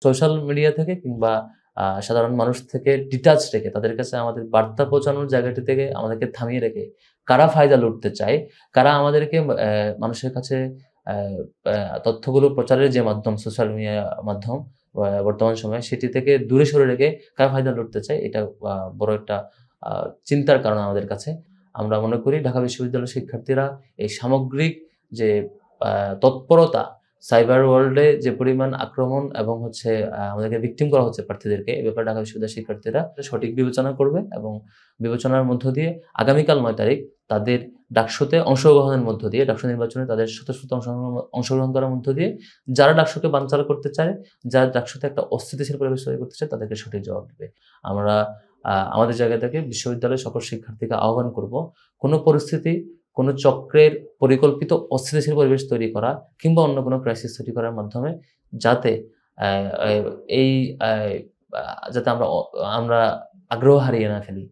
Social media থেকে কিংবা সাধারণ মানুষ থেকে ডিটাচ রেখে তাদের কাছে আমাদের বার্তা পৌঁছানোর জায়গাটি থেকে আমাদেরকে থামিয়ে রেখে কারা ফায়দা লুটতে চায়, কারা আমাদেরকে মানুষের কাছে অ্যা অ্যা তথ্যগুলো প্রচারের যে মাধ্যম সোশ্যাল মিডিয়া মাধ্যম বর্তমান সময়ে সেটি থেকে দূরে সরে রেখে কারা ফায়দা লুটতে চায় এটা বড় একটা আ চিন্তার কারণ আমাদের কাছে। আমরা মনে করি ঢাকা বিশ্ববিদ্যালয়ের শিক্ষার্থীরা এই সামগ্রিক যে আ তৎপরতা সাইবার ওয়ার্ল্ড এ যে পরিমাণ আক্রমণ এবং হচ্ছে আমাদেরকে ভিকটিম করা হচ্ছে প্রার্থীদেরকে, এ ব্যাপারে ঢাকা বিশ্ববিদ্যালয়ের শিক্ষার্থীরা সঠিক বিবেচনা করবে এবং বিবেচনার মধ্য দিয়ে আগামীকাল ৯ তারিখ তাদের ডাকসুতে অংশগ্রহণের মধ্য দিয়ে ডাকসু নির্বাচনে তাদের স্বতঃস্ফূর্ত অংশগ্রহণ করার মধ্য দিয়ে যারা ডাকসুকে বানচাল করতে চায়, যারা ডাকসুতে একটা অস্থিতিশীল পরিবেশ তৈরি করতে চায় তাদেরকে সঠিক জবাব দিবে। আমরা আমাদের জায়গা থেকে বিশ্ববিদ্যালয়ের সকল শিক্ষার্থীকে আহ্বান করব, কোন পরিস্থিতি কোনো চক্রের পরিকল্পিত অস্থিতিশীল পরিবেশ তৈরি করা কিংবা অন্য কোনো ক্রাইসিস তৈরি করার মাধ্যমে যাতে অ্যা অ্যা এই অ্যা আ যাতে আমরা আগ্রহ হারিয়ে না ফেলি